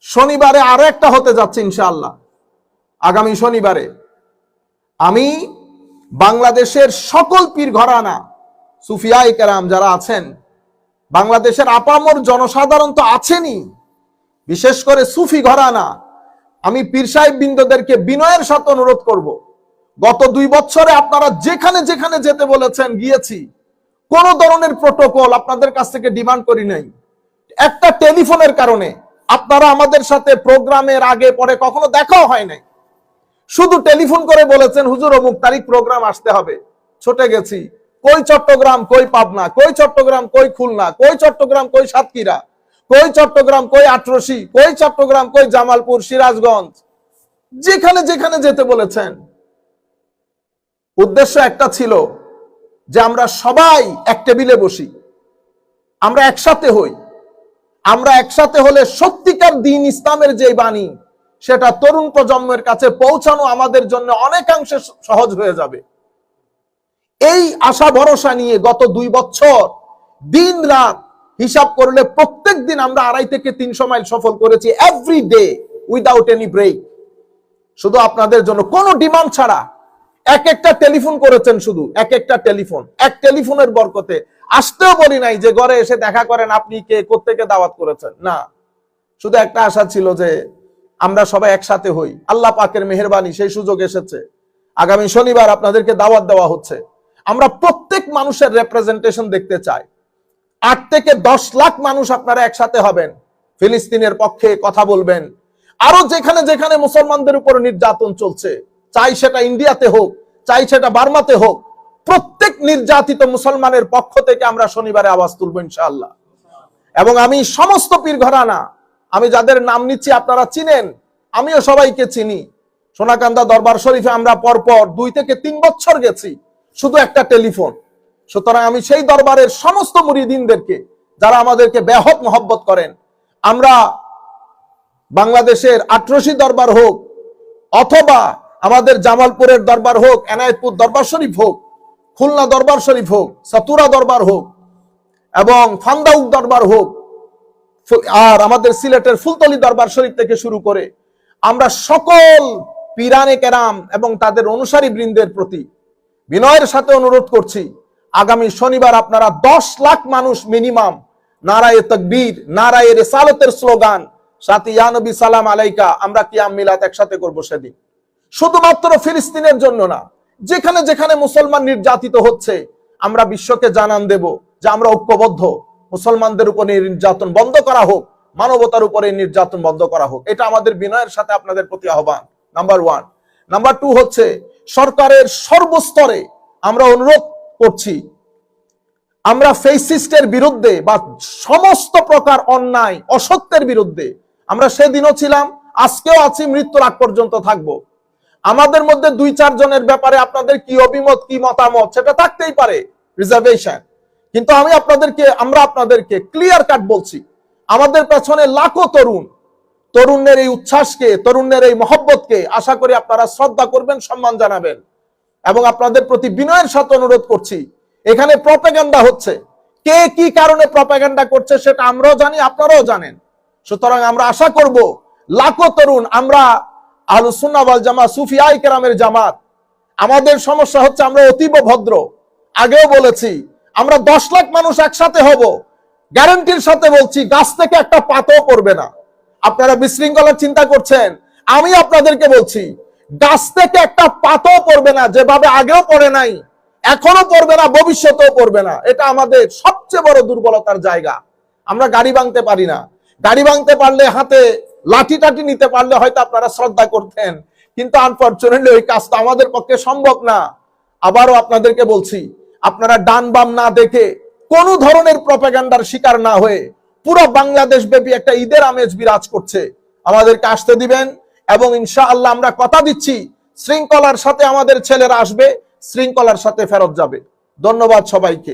শনিবারে আরো একটা হতে যাচ্ছে ইনশাআল্লাহ। আগামী শনিবারে আমি বাংলাদেশের সকল পীর ঘরানা সুফিয়ায়ে কেরাম যারা আছেন, বাংলাদেশের আপামর জনসাধারণ তো আছেনই, বিশেষ করে সুফি ঘরানা, আমি পীর সাহেব বৃন্দদেরকে বিনয়ের সাথে অনুরোধ করব, গত 2 বছরে আপনারা যেখানে যেখানে যেতে বলেছেন গিয়েছি, কোন ধরনের প্রোটোকল আপনাদের কাছ থেকে ডিমান্ড করি নাই। একটা টেলিফোনের কারণে আপনারা আমাদের সাথে প্রোগ্রামের আগে পরে কখনো দেখাও হয় নাই, শুধু টেলিফোন করে বলেছেন হুজুর অমুক তারিখ প্রোগ্রাম আসতে হবে, ছুটে গেছি। কই চট্টগ্রাম, কই পাবনা, কই চট্টগ্রাম, কই খুলনা, কই চট্টগ্রাম, কই সাতক্ষীরা, কই চট্টগ্রাম, কই আটরশি, কই চট্টগ্রাম, কই জামালপুর, সিরাজগঞ্জ, যেখানে যেখানে যেতে বলেছেন। উদ্দেশ্য একটা ছিল যে আমরা সবাই এক টেবিলে বসি, আমরা একসাথে হই। আমরা একসাথে হলে সত্যিকার দ্বীন ইসলামের যে বাণী সেটা তরুণ প্রজন্মের কাছে পৌঁছানো আমাদের জন্য অনেকাংশে সহজ হয়ে যাবে। এই আশা ভরসা নিয়ে গত 2 বছর দিন রাত হিসাব করলে প্রত্যেক দিন আমরা 2.5 থেকে 300 মাইল সফর করেছি, every day without any break, শুধু আপনাদের জন্য, কোনো ডিমান্ড ছাড়া। এক একটা টেলিফোন করেছেন, শুধু এক একটা টেলিফোন, এক টেলিফোনের বরকতে আসতেও বলি নাই যে ঘরে এসে দেখা করেন আপনি কে, কোত্থেকে দাওয়াত করেছেন, না। শুধু একটা আশা ছিল যে আমরা সবাই একসাথে হই। আল্লাহ পাকের মেহেরবানি সেই সুযোগ এসেছে। আগামী শনিবার আপনাদেরকে দাওয়াত দেওয়া হচ্ছে। আমরা প্রত্যেক মানুষের রিপ্রেজেন্টেশন দেখতে চাই। 8 থেকে 10 লাখ মানুষ আপনারা একসাথে হবেন, ফিলিস্তিনের পক্ষে কথা বলবেন। আরো যেখানে যেখানে মুসলমানদের উপর নির্যাতন চলছে, চাই সেটা ইন্ডিয়াতে হোক, চাই সেটা বার্মাতে হোক, প্রত্যেক নির্যাতিত মুসলমানের পক্ষ থেকে আমরা শনিবারে আওয়াজ তুলব ইনশাআল্লাহ। এবং আমি সমস্ত পীর ঘরানা, আমি যাদের নাম নিচ্ছি আপনারা চিনেন, আমিও সবাইকে চিনি। সোনাকান্দা দরবার শরীফে আমরা পরপর 2 থেকে 3 বছর গেছি, শুধু একটা টেলিফোন। সুতরাং আমি সেই দরবারের সমস্ত মুরিদিনদেরকে, যারা আমাদেরকে বেহদ মহব্বত করেন, আমরা বাংলাদেশের আটরশি দরবার হোক, অথবা আমাদের জামালপুরের দরবার হোক, এনায়েতপুর দরবার শরীফ হোক, খুলনা দরবার শরীফ হোক, সাতুরা দরবার হোক, এবং ফান্দাউক দরবার হোক, আর আমাদের সিলেটের ফুলতলি দরবার শরীফ থেকে শুরু করে আমরা সকল পীরানে কেরাম এবং তাদের অনুসারী বৃন্দের প্রতি বিনয়ের সাথে অনুরোধ করছি, আগামী শনিবার আপনারা 10 লাখ মানুষ মিনিমাম নারায়ে তাকবীর, নারায়ে রিসালাতের স্লোগান, সাথে ইয়া নবী সালাম আলাইকা, আমরা কিয়াম মিলাত একসাথে করব সেদিন। শুধুমাত্র ফিলিস্তিনের জন্য না, যেখানে যেখানে মুসলমান নির্যাতিত হচ্ছে আমরা বিশ্বকে জানান দেব যে আমরা ঐক্যবদ্ধ। মুসলমানদের উপর নির্যাতন বন্ধ করা হোক, মানবতার উপরে নির্যাতন বন্ধ করা হোক, এটা আমাদের বিনয়ের সাথে আপনাদের প্রতি আহ্বান, নাম্বার 1। নাম্বার 2 হচ্ছে সরকারের সর্বস্তরে আমরা অনুরোধ করছি, আমরা ফেসিস্টের বিরুদ্ধে বা সমস্ত প্রকার অন্যায় অসত্যের বিরুদ্ধে আমরা সেদিনও ছিলাম, আজকেও আছি, মৃত্যুর আগ পর্যন্ত থাকবো। আমাদের মধ্যে 2-4 জনের ব্যাপারে আপনাদের কি অভিমত, কি মতামত, সেটা থাকতেই পারে, রিজার্ভেশন, কিন্তু আমরা আপনাদেরকে ক্লিয়ার কাট বলছি, আমাদের পেছনে লাখো তরুণের এই উচ্ছ্বাসকে, তরুণের এই মহব্বতকে আশা করি আপনারা শ্রদ্ধা করবেন, সম্মান জানাবেন। এবং আপনাদের প্রতি বিনয়ের সাথে অনুরোধ করছি, এখানে প্রপাগান্ডা হচ্ছে, কে কি কারণে প্রপাগান্ডা করছে সেটা আমরাও জানি, আপনারাও জানেন। সুতরাং আমরা আশা করব লাখো তরুণ, আমরা আহলুস সুন্নাহ ওয়াল জামাত, সুফিয়ায়ে কেরামের জামাত, আমাদের সমস্যা হচ্ছে আমরা অতীব ভদ্র। আগেও বলেছি, আমরা 10 লাখ মানুষ একসাথে হব, গ্যারান্টির সাথে বলছি, গাছ থেকে একটা পাতাও পড়বে না। আপনারা বিশৃঙ্খলার চিন্তা করছেন, আমি আপনাদেরকে বলছি, গাছ থেকে একটা পাতাও পড়বে না, যেভাবে আগেও পড়ে নাই, এখনো পড়বে না, ভবিষ্যতেও পড়বে না। এটা আমাদের সবচেয়ে বড় দুর্বলতার জায়গা। আমরা গাড়ি ভাঙতে পারি না। গাড়ি ভাঙতে পারলে, হাতে লাঠি টাঠি নিতে পারলে হয়তো আপনারা শ্রদ্ধা করতেন, কিন্তু আনফরচুনেটলি ওই কাজটা আমাদের পক্ষে সম্ভব না। আবারও আপনাদেরকে বলছি, আপনারা ডান বাম না দেখে, কোন ধরনের প্রপাগান্ডার শিকার না হয়ে, পুরো বাংলাদেশ ব্যাপী একটা ঈদের আমেজ বিরাজ করছে, আমাদেরকে আসতে দিবেন। এবং ইনশাআল্লাহ আমরা কথা দিচ্ছি, শৃঙ্খলার সাথে আমাদের ছেলেরা আসবে, শৃঙ্খলার সাথে ফেরত যাবে। ধন্যবাদ সবাইকে।